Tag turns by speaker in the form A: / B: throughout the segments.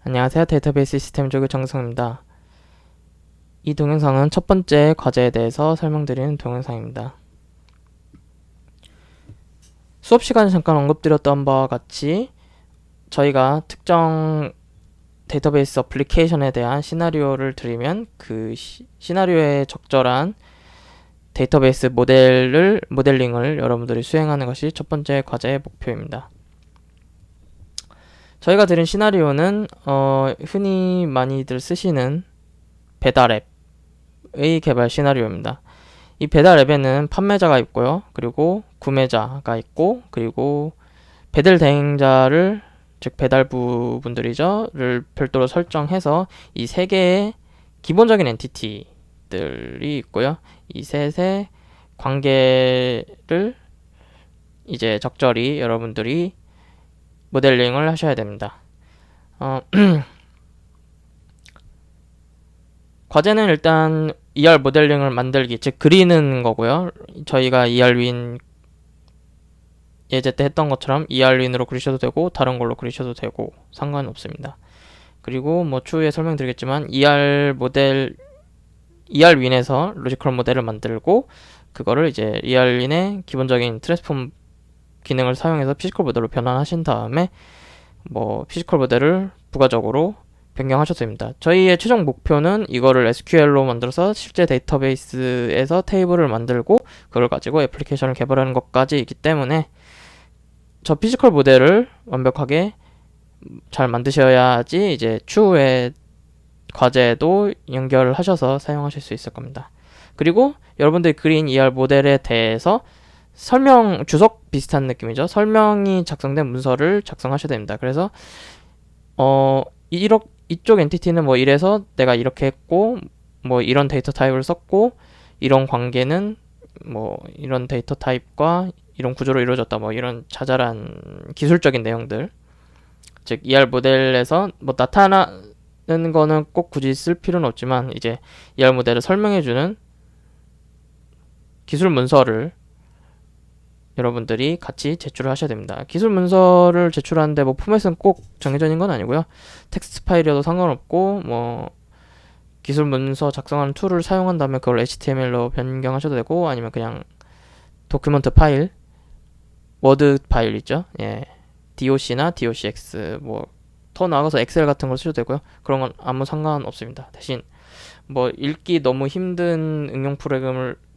A: 안녕하세요. 데이터베이스 시스템 쪽의 정성입니다. 이 동영상은 첫 번째 과제에 대해서 설명드리는 동영상입니다. 수업 시간에 잠깐 언급드렸던 바와 같이 저희가 특정 데이터베이스 어플리케이션에 대한 시나리오를 드리면 그 시나리오에 적절한 데이터베이스 모델링을 여러분들이 수행하는 것이 첫 번째 과제의 목표입니다. 저희가 드린 시나리오는 흔히 많이들 쓰시는 배달 앱의 개발 시나리오입니다. 이 배달 앱에는 판매자가 있고요. 그리고 구매자가 있고, 그리고 배달 대행자를, 즉 배달부 분들이죠,를 별도로 설정해서 이 세 개의 기본적인 엔티티들이 있고요. 이 셋의 관계를 이제 적절히 여러분들이 모델링을 하셔야 됩니다. 과제는 일단 ER 모델링을 만들기, 즉 그리는 거고요. 저희가 ERWin 예제 때 했던 것처럼 ERWin으로 그리셔도 되고 다른 걸로 그리셔도 되고 상관없습니다. 그리고 뭐 추후에 설명드리겠지만 ERWin에서 로지컬 모델을 만들고 그거를 이제 ERWin의 기본적인 트랜스폼 기능을 사용해서 피지컬 모델로 변환하신 다음에 뭐 피지컬 모델을 부가적으로 변경하셔도 됩니다. 저희의 최종 목표는 이거를 SQL로 만들어서 실제 데이터베이스에서 테이블을 만들고 그걸 가지고 애플리케이션을 개발하는 것까지 있기 때문에 저 피지컬 모델을 완벽하게 잘 만드셔야지 이제 추후에 과제도 연결하셔서 사용하실 수 있을 겁니다. 그리고 여러분들이 그린 ER 모델에 대해서 주석 비슷한 느낌이죠. 설명이 작성된 문서를 작성하셔야 됩니다. 그래서 이쪽 엔티티는 뭐 이래서 내가 이렇게 했고 뭐 이런 데이터 타입을 썼고 이런 관계는 뭐 이런 데이터 타입과 이런 구조로 이루어졌다, 뭐 이런 자잘한 기술적인 내용들, 즉 ER 모델에서 뭐 나타나는 거는 꼭 굳이 쓸 필요는 없지만 이제 ER 모델을 설명해주는 기술 문서를 여러분들이 같이 제출을 하셔야 됩니다. 기술 문서를 제출하는데 뭐 포맷은 꼭 정해져 있는 건 아니고요. 텍스트 파일이어도 상관없고 뭐 기술 문서 작성하는 툴을 사용한 다음에 그걸 HTML로 변경하셔도 되고 아니면 그냥 도큐먼트 파일, 워드 파일 있죠. 예. doc나 docx 뭐 더 나아가서 엑셀 같은 걸 쓰셔도 되고요. 그런 건 아무 상관없습니다. 대신 뭐 읽기 너무 힘든 응용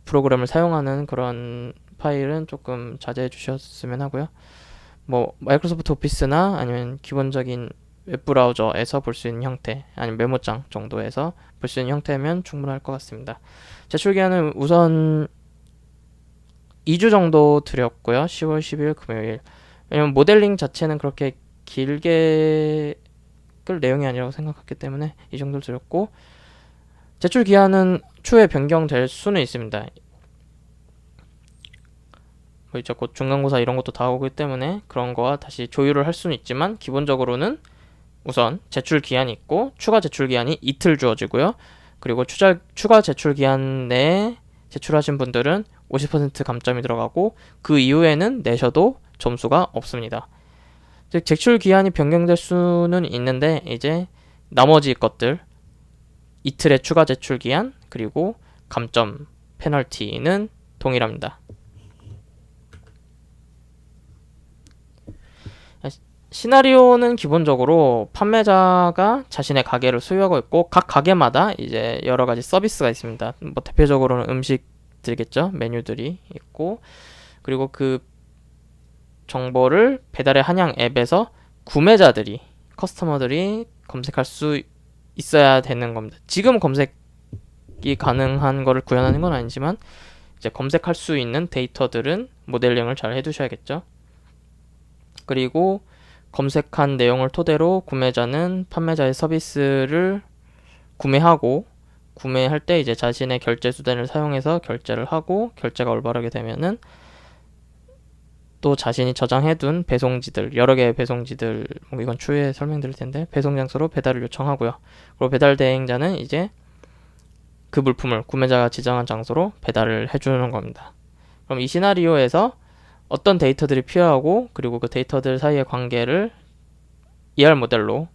A: 프로그램을 사용하는 그런 파일은 조금 자제해 주셨으면 하고요. 뭐 마이크로소프트 오피스나 아니면 기본적인 웹브라우저에서 볼 수 있는 형태, 아니면 메모장 정도에서 볼 수 있는 형태면 충분할 것 같습니다. 제출기한은 우선 2주 정도 드렸고요. 10월 10일 금요일. 왜냐면 모델링 자체는 그렇게 길게 끌 내용이 아니라고 생각했기 때문에 이 정도를 드렸고, 제출 기한은 추후에 변경될 수는 있습니다. 뭐 이제 곧 중간고사 이런 것도 다 오기 때문에 그런 거와 다시 조율을 할 수는 있지만 기본적으로는 우선 제출 기한이 있고 추가 제출 기한이 이틀 주어지고요. 그리고 추가 제출 기한 내에 제출하신 분들은 50% 감점이 들어가고 그 이후에는 내셔도 점수가 없습니다. 즉 제출 기한이 변경될 수는 있는데 이제 나머지 것들, 이틀의 추가 제출 기한 그리고 감점 페널티는 동일합니다. 시나리오는 기본적으로 판매자가 자신의 가게를 소유하고 있고 각 가게마다 이제 여러 가지 서비스가 있습니다. 뭐 대표적으로는 음식들이겠죠. 메뉴들이 있고, 그리고 그 정보를 배달의 한양 앱에서 커스터머들이 검색할 수 있어야 되는 겁니다. 지금 검색이 가능한 거를 구현하는 건 아니지만 이제 검색할 수 있는 데이터들은 모델링을 잘 해두셔야겠죠. 그리고 검색한 내용을 토대로 구매자는 판매자의 서비스를 구매할 때 이제 자신의 결제 수단을 사용해서 결제를 하고, 결제가 올바르게 되면은 또 자신이 저장해둔 배송지들, 여러 개의 배송지들, 뭐 이건 추후에 설명드릴 텐데, 배송 장소로 배달을 요청하고요. 그리고 배달 대행자는 이제 그 물품을 구매자가 지정한 장소로 배달을 해주는 겁니다. 그럼 이 시나리오에서 어떤 데이터들이 필요하고, 그리고 그 데이터들 사이의 관계를 ER 모델로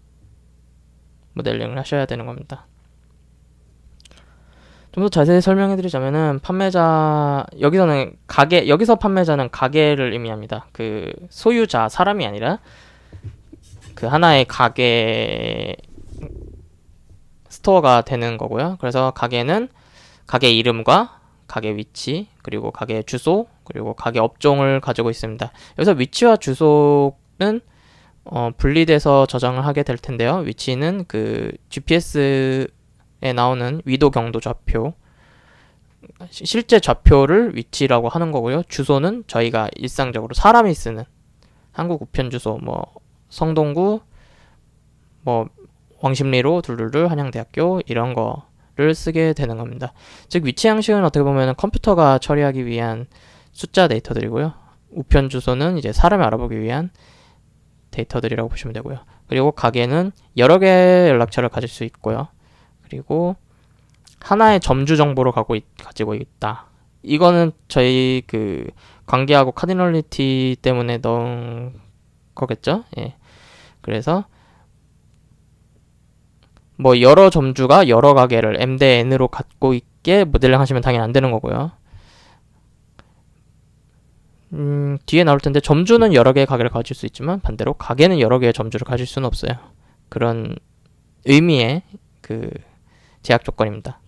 A: 모델링을 하셔야 되는 겁니다. 좀 더 자세히 설명해 드리자면은 판매자 여기서 판매자는 가게를 의미합니다. 그 소유자 사람이 아니라 그 하나의 가게 스토어가 되는 거고요. 그래서 가게는 가게 이름과 가게 위치, 그리고 가게 주소, 그리고 가게 업종을 가지고 있습니다. 여기서 위치와 주소는 분리돼서 저장을 하게 될 텐데요. 위치는 그 GPS에 나오는 위도 경도 좌표, 실제 좌표를 위치라고 하는 거고요. 주소는 저희가 일상적으로 사람이 쓰는 한국 우편 주소, 뭐 성동구, 뭐 왕십리로 둘둘둘 한양대학교 이런 거를 쓰게 되는 겁니다. 즉 위치 양식은 어떻게 보면 컴퓨터가 처리하기 위한 숫자 데이터들이고요. 우편 주소는 이제 사람이 알아보기 위한 데이터들이라고 보시면 되고요. 그리고 가게는 여러 개의 연락처를 가질 수 있고요. 그리고 하나의 점주 정보를 가지고 있다. 이거는 저희 그 관계하고 카디널리티 때문에 넣은 거겠죠? 예. 그래서 뭐 여러 점주가 여러 가게를 M 대 N으로 갖고 있게 모델링 하시면 당연히 안 되는 거고요. 뒤에 나올 텐데 점주는 여러 개의 가게를 가질 수 있지만 반대로 가게는 여러 개의 점주를 가질 수는 없어요. 그런 의미의 그 제약 조건입니다.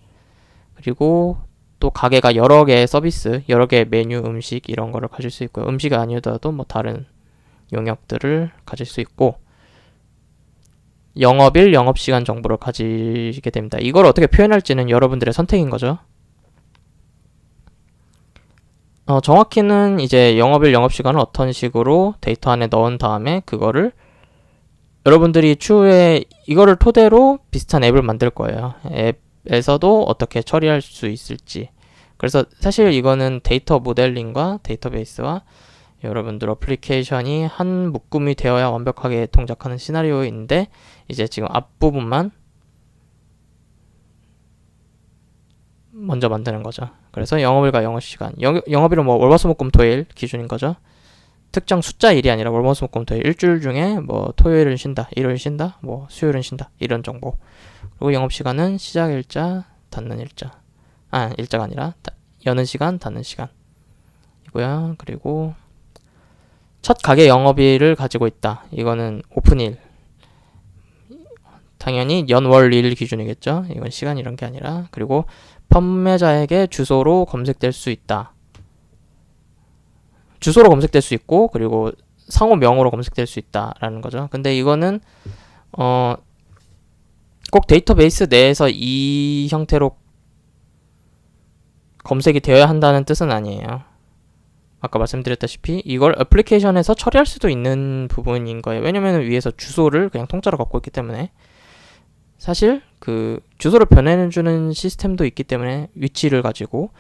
A: 그리고 또 가게가 여러 개의 서비스, 여러 개의 메뉴, 음식 이런 거를 가질 수 있고요. 음식이 아니더라도 뭐 다른 용역들을 가질 수 있고 영업일, 영업시간 정보를 가지게 됩니다. 이걸 어떻게 표현할지는 여러분들의 선택인 거죠. 정확히는 이제 영업일, 영업시간을 어떤 식으로 데이터 안에 넣은 다음에 그거를 여러분들이 추후에 이거를 토대로 비슷한 앱을 만들 거예요. 앱에서도 어떻게 처리할 수 있을지. 그래서 사실 이거는 데이터 모델링과 데이터베이스와 여러분들 어플리케이션이 한 묶음이 되어야 완벽하게 동작하는 시나리오인데 이제 지금 앞부분만 먼저 만드는 거죠. 그래서 영업일과 영업시간, 영업일은 뭐 월화수목금토일 기준인 거죠. 특정 숫자 일이 아니라 월화수목금토일 일주일 중에 뭐 토요일은 쉰다, 일요일 쉰다, 뭐 수요일은 쉰다 이런 정보. 그리고 영업시간은 시작 일자, 닫는 일자. 일자가 아니라 여는 시간, 닫는 시간 이고요. 그리고 첫 가게 영업일을 가지고 있다. 이거는 오픈일. 당연히 연월일 기준이겠죠. 이건 시간 이런 게 아니라. 그리고 판매자에게 주소로 검색될 수 있다. 주소로 검색될 수 있고 그리고 상호명으로 검색될 수 있다라는 거죠. 근데 이거는 꼭 데이터베이스 내에서 이 형태로 검색이 되어야 한다는 뜻은 아니에요. 아까 말씀드렸다시피 이걸 애플리케이션에서 처리할 수도 있는 부분인 거예요. 왜냐면 위에서 주소를 그냥 통짜로 갖고 있기 때문에 사실 그 주소를 변해주는 시스템도 있기 때문에 위치를 가지고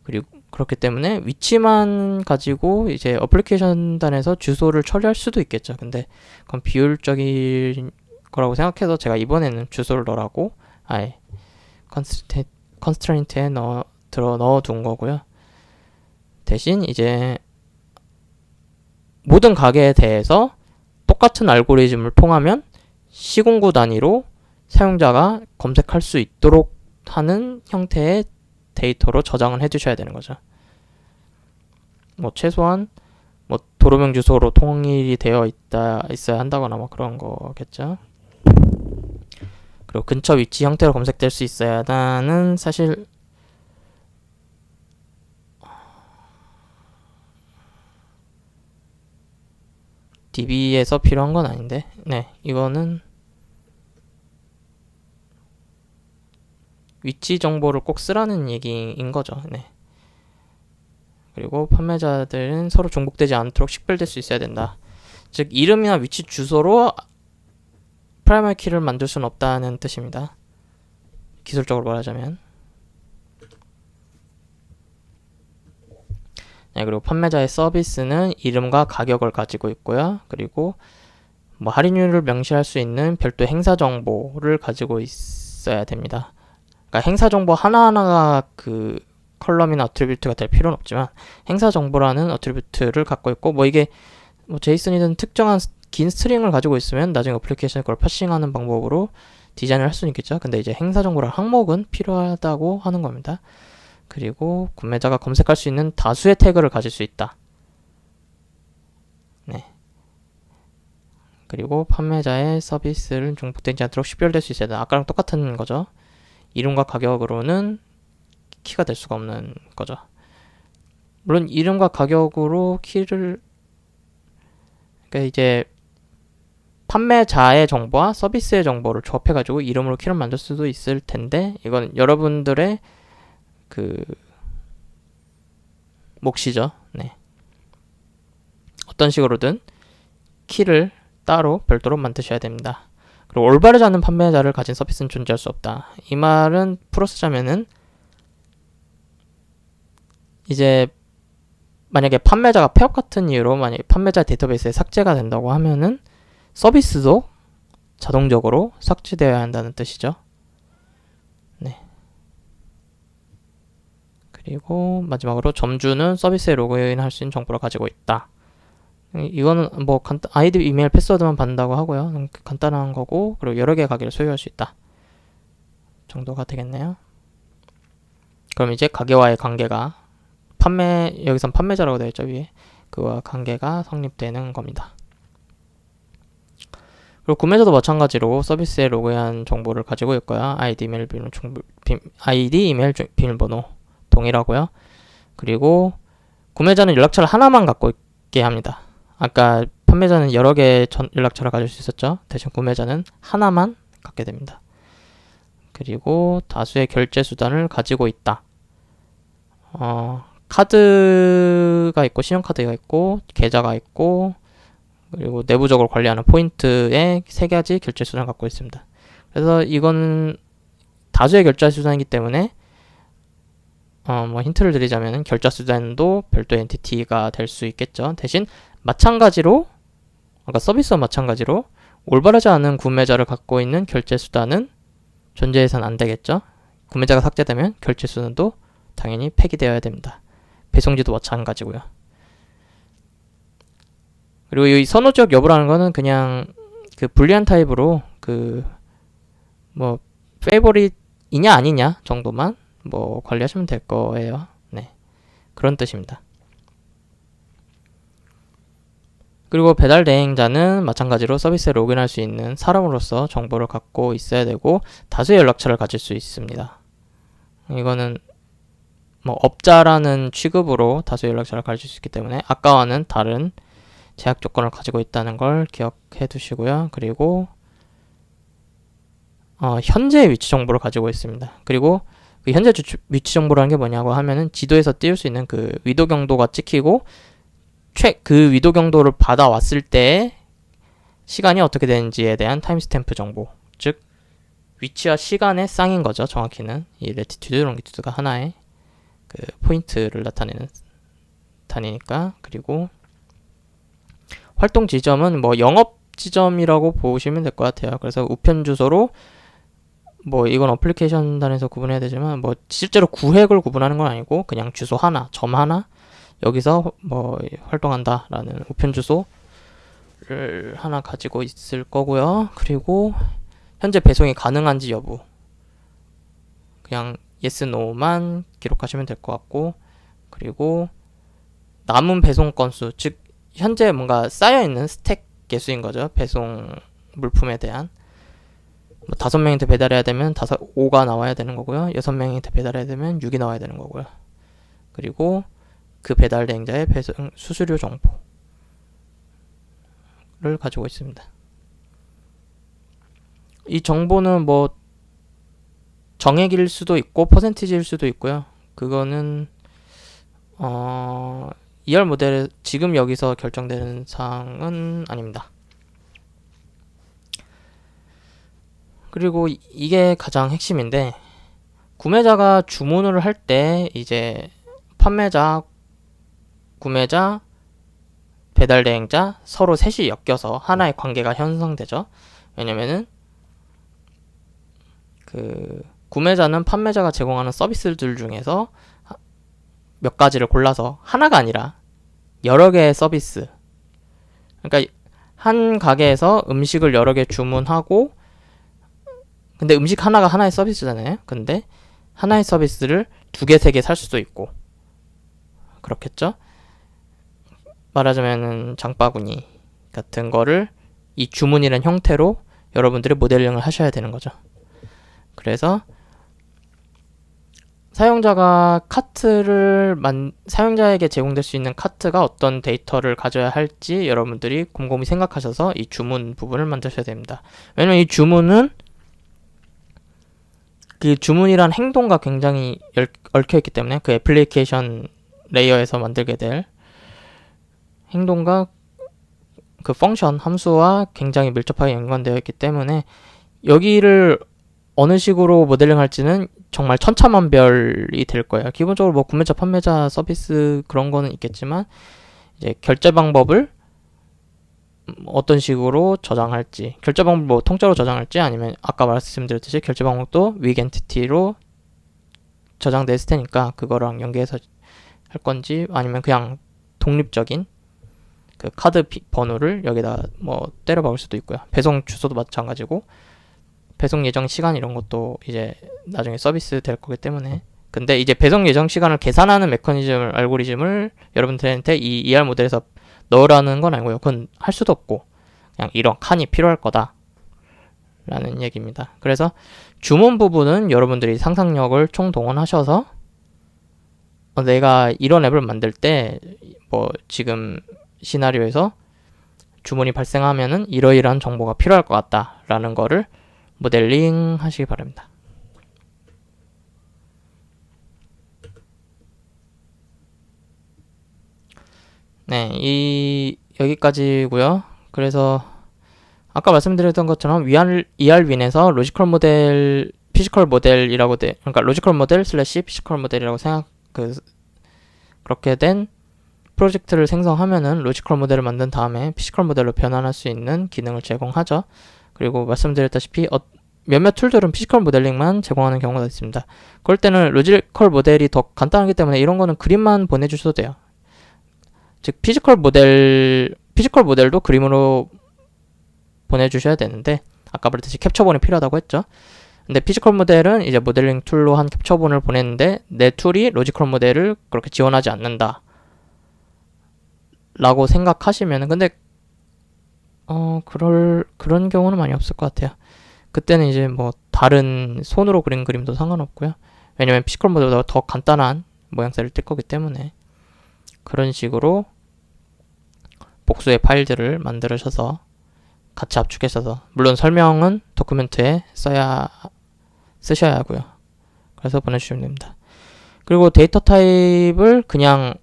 A: 그리고 그렇기 때문에 위치만 가지고 이제 애플리케이션 단에서 주소를 처리할 수도 있겠죠. 근데 그건 비효율적인 거라고 생각해서 제가 이번에는 주소를 넣으라고 아예 컨스트레인트에 넣어둔 거고요. 대신 이제 모든 가게에 대해서 똑같은 알고리즘을 통하면 시공구 단위로 사용자가 검색할 수 있도록 하는 형태의 데이터로 저장을 해주셔야 되는 거죠. 뭐 최소한 뭐 도로명 주소로 통일이 되어 있어야 한다거나 뭐 그런 거겠죠. 그리고 근처 위치 형태로 검색될 수 있어야 하는 사실 DB에서 필요한 건 아닌데 네 이거는 위치 정보를 꼭 쓰라는 얘기인 거죠. 네. 그리고 판매자들은 서로 중복되지 않도록 식별될 수 있어야 된다. 즉 이름이나 위치 주소로 프라이머리 키를 만들 수는 없다는 뜻입니다. 기술적으로 말하자면. 네, 그리고 판매자의 서비스는 이름과 가격을 가지고 있고요. 그리고 뭐 할인율을 명시할 수 있는 별도 행사 정보를 가지고 있어야 됩니다. 그러니까 행사 정보 하나하나가 그 컬럼이나 어트리뷰트가 될 필요는 없지만 행사 정보라는 어트리뷰트를 갖고 있고 뭐 이게 뭐 제이슨이든 특정한 긴 스트링을 가지고 있으면 나중에 어플리케이션에 그걸 파싱하는 방법으로 디자인을 할 수는 있겠죠. 근데 이제 행사 정보랑 항목은 필요하다고 하는 겁니다. 그리고 구매자가 검색할 수 있는 다수의 태그를 가질 수 있다. 네. 그리고 판매자의 서비스를 중복되지 않도록 식별될 수 있어야 된다. 아까랑 똑같은 거죠. 이름과 가격으로는 키가 될 수가 없는 거죠. 물론 이름과 가격으로 키를, 그러니까 이제 판매자의 정보와 서비스의 정보를 조합해가지고 이름으로 키를 만들 수도 있을 텐데, 이건 여러분들의 그 몫이죠. 네. 어떤 식으로든 키를 따로 별도로 만드셔야 됩니다. 그리고 올바르지 않은 판매자를 가진 서비스는 존재할 수 없다. 이 말은 풀어 쓰자면은 이제 만약에 판매자가 폐업 같은 이유로 만약에 판매자 데이터베이스에 삭제가 된다고 하면은 서비스도 자동적으로 삭제되어야 한다는 뜻이죠. 네. 그리고 마지막으로 점주는 서비스에 로그인할 수 있는 정보를 가지고 있다. 이거는 뭐 아이디, 이메일, 패스워드만 받는다고 하고요. 간단한 거고, 그리고 여러 개의 가게를 소유할 수 있다 정도가 되겠네요. 그럼 이제 가게와의 관계가 여기선 판매자라고 되어 있죠, 위에. 그와 관계가 성립되는 겁니다. 그리고 구매자도 마찬가지로 서비스에 로그인한 정보를 가지고 있고요. 아이디, 이메일, 비밀번호 동일하고요. 그리고 구매자는 연락처를 하나만 갖고 있게 합니다. 아까 판매자는 여러 개의 연락처를 가질 수 있었죠. 대신 구매자는 하나만 갖게 됩니다. 그리고 다수의 결제 수단을 가지고 있다. 카드가 있고, 신용카드가 있고, 계좌가 있고, 그리고 내부적으로 관리하는 포인트의 3가지 결제 수단을 갖고 있습니다. 그래서 이건 다수의 결제 수단이기 때문에 뭐 힌트를 드리자면 결제 수단도 별도의 엔티티가 될 수 있겠죠. 대신 마찬가지로 아까 서비스와 마찬가지로 올바르지 않은 구매자를 갖고 있는 결제 수단은 존재해서는 안 되겠죠. 구매자가 삭제되면 결제 수단도 당연히 폐기되어야 됩니다. 배송지도 마찬가지고요. 그리고 이 선호지역 여부라는 거는 그냥 그 불리한 타입으로 그 뭐 페이보릿이냐 아니냐 정도만 뭐 관리하시면 될 거예요. 네. 그런 뜻입니다. 그리고 배달 대행자는 마찬가지로 서비스에 로그인할 수 있는 사람으로서 정보를 갖고 있어야 되고 다수의 연락처를 가질 수 있습니다. 이거는 뭐 업자라는 취급으로 다수의 연락처를 가질 수 있기 때문에 아까와는 다른 제약 조건을 가지고 있다는 걸 기억해 두시고요. 그리고 현재 위치 정보를 가지고 있습니다. 그리고 그 현재 위치 정보라는 게 뭐냐고 하면은 지도에서 띄울 수 있는 그 위도 경도가 찍히고 그 위도 경도를 받아왔을 때 시간이 어떻게 되는지에 대한 타임스탬프 정보, 즉 위치와 시간의 쌍인 거죠. 정확히는 이 레티튜드, 롱기튜드가 하나의 그 포인트를 나타내는 단위니까. 그리고 활동 지점은 뭐 영업 지점이라고 보시면 될 것 같아요. 그래서 우편 주소로 뭐 이건 어플리케이션 단에서 구분해야 되지만 뭐 실제로 구획을 구분하는 건 아니고 그냥 주소 하나, 점 하나 여기서 뭐 활동한다라는 우편 주소를 하나 가지고 있을 거고요. 그리고 현재 배송이 가능한지 여부 그냥 yes, no만 기록하시면 될 것 같고, 그리고 남은 배송 건수, 즉 현재 뭔가 쌓여있는 스택 개수인 거죠. 배송 물품에 대한. 뭐 5명한테 배달해야 되면 5가 나와야 되는 거고요. 6명한테 배달해야 되면 6이 나와야 되는 거고요. 그리고 그 배달 대행자의 배송 수수료 정보를 가지고 있습니다. 이 정보는 뭐 정액일 수도 있고 퍼센티지일 수도 있고요. 그거는 2열 모델에 지금 여기서 결정되는 사항은 아닙니다. 그리고 이게 가장 핵심인데, 구매자가 주문을 할 때 이제 판매자, 구매자, 배달 대행자 서로 셋이 엮여서 하나의 관계가 형성되죠. 왜냐면은 그 구매자는 판매자가 제공하는 서비스들 중에서 몇 가지를 골라서 하나가 아니라 여러 개의 서비스, 그러니까 한 가게에서 음식을 여러 개 주문하고 근데 음식 하나가 하나의 서비스잖아요. 근데 하나의 서비스를 2개, 3개 살 수도 있고 그렇겠죠? 말하자면은 장바구니 같은 거를 이 주문이라는 형태로 여러분들이 모델링을 하셔야 되는 거죠. 그래서 사용자가 사용자에게 제공될 수 있는 카트가 어떤 데이터를 가져야 할지 여러분들이 곰곰이 생각하셔서 이 주문 부분을 만드셔야 됩니다. 왜냐면 이 주문은 그 주문이란 행동과 굉장히 얽혀있기 때문에 그 애플리케이션 레이어에서 만들게 될 행동과 그 펑션 함수와 굉장히 밀접하게 연관되어 있기 때문에 여기를 어느 식으로 모델링 할지는 정말 천차만별이 될 거예요. 기본적으로 뭐 구매자, 판매자 서비스 그런 거는 있겠지만 이제 결제 방법을 어떤 식으로 저장할지, 결제 방법 뭐 통째로 저장할지 아니면 아까 말씀드렸듯이 결제 방법도 윅 엔티티로 저장돼 있을 테니까 그거랑 연계해서 할 건지 아니면 그냥 독립적인 그 카드 번호를 여기다 뭐 때려 박을 수도 있고요. 배송 주소도 마찬가지고 배송 예정 시간 이런 것도 이제 나중에 서비스 될 거기 때문에 근데 이제 배송 예정 시간을 계산하는 메커니즘을 알고리즘을 여러분들한테 이 ER 모델에서 넣으라는 건 아니고요. 그건 할 수도 없고 그냥 이런 칸이 필요할 거다 라는 얘기입니다. 그래서 주문 부분은 여러분들이 상상력을 총동원하셔서 내가 이런 앱을 만들 때 뭐 지금 시나리오에서 주문이 발생하면은 이러이러한 정보가 필요할 것 같다 라는 거를 모델링 하시기 바랍니다. 네, 여기까지고요. 그래서 아까 말씀드렸던 것처럼 ER윈에서 로지컬 모델, 피지컬 모델이라고 그러니까 로지컬 모델 슬래시 피지컬 모델이라고 그렇게 된 프로젝트를 생성하면은 로지컬 모델을 만든 다음에 피지컬 모델로 변환할 수 있는 기능을 제공하죠. 그리고 말씀드렸다시피 몇몇 툴들은 피지컬 모델링만 제공하는 경우가 있습니다. 그럴 때는 로지컬 모델이 더 간단하기 때문에 이런 거는 그림만 보내주셔도 돼요. 즉 피지컬 모델도 그림으로 보내주셔야 되는데 아까 말했듯이 캡처본이 필요하다고 했죠. 근데 피지컬 모델은 이제 모델링 툴로 한 캡처본을 보냈는데 내 툴이 로지컬 모델을 그렇게 지원하지 않는다 라고 생각하시면은 근데 그런 경우는 많이 없을 것 같아요. 그때는 이제 뭐 다른 손으로 그린 그림도 상관없고요. 왜냐면 피지컬 모델보다 더 간단한 모양새를 뜰 거기 때문에 그런 식으로 복수의 파일들을 만들으셔서 같이 압축해서 물론 설명은 도큐멘트에 쓰셔야 하고요. 그래서 보내주시면 됩니다. 그리고 데이터 타입을 그냥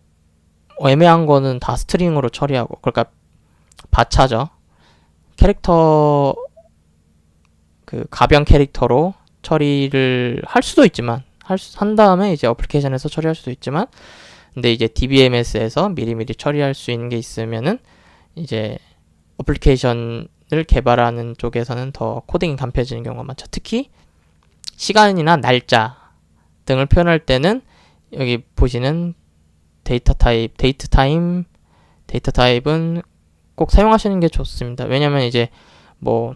A: 애매한 거는 다 스트링으로 처리하고 그러니까 바차죠. 캐릭터 그 가변 캐릭터로 처리를 할 수도 있지만 한 다음에 이제 어플리케이션에서 처리할 수도 있지만 근데 이제 DBMS에서 미리미리 처리할 수 있는 게 있으면은 이제 어플리케이션을 개발하는 쪽에서는 더 코딩이 간편해지는 경우가 많죠. 특히 시간이나 날짜 등을 표현할 때는 여기 보시는 데이터 타입은 꼭 사용하시는 게 좋습니다. 왜냐면 이제 뭐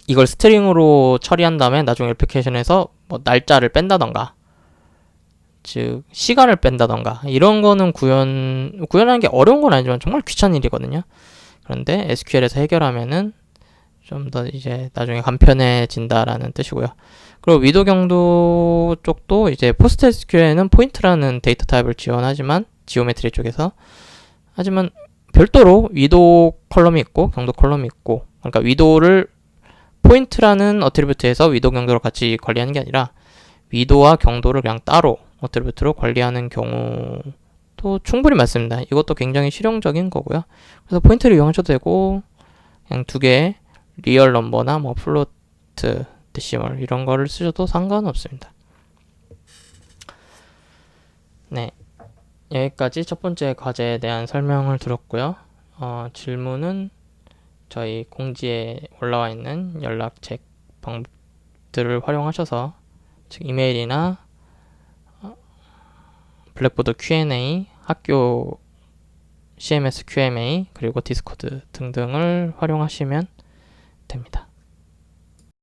A: 이걸 스트링으로 처리한 다음에 나중에 애플리케이션에서 뭐 날짜를 뺀다던가 즉 시간을 뺀다던가 이런 거는 구현하는 게 어려운 건 아니지만 정말 귀찮은 일이거든요. 그런데 SQL에서 해결하면은 좀 더 이제 나중에 간편해진다라는 뜻이고요. 그리고 위도 경도 쪽도 이제 포스트 SQL에는 포인트라는 데이터 타입을 지원하지만 지오메트리 쪽에서 하지만 별도로 위도 컬럼이 있고 경도 컬럼이 있고 그러니까 위도를 포인트라는 어트리뷰트에서 위도 경도를 같이 관리하는 게 아니라 위도와 경도를 그냥 따로 어트리뷰트로 관리하는 경우도 충분히 많습니다. 이것도 굉장히 실용적인 거고요. 그래서 포인트를 이용하셔도 되고 그냥 두 개의 리얼 넘버나 뭐 플로트, 데시멀 이런 거를 쓰셔도 상관없습니다. 네, 여기까지 첫 번째 과제에 대한 설명을 들었고요. 질문은 저희 공지에 올라와 있는 연락책 방법들을 활용하셔서 즉 이메일이나 블랙보드 Q&A, 학교 CMS Q&A 그리고 디스코드 등등을 활용하시면 됩니다.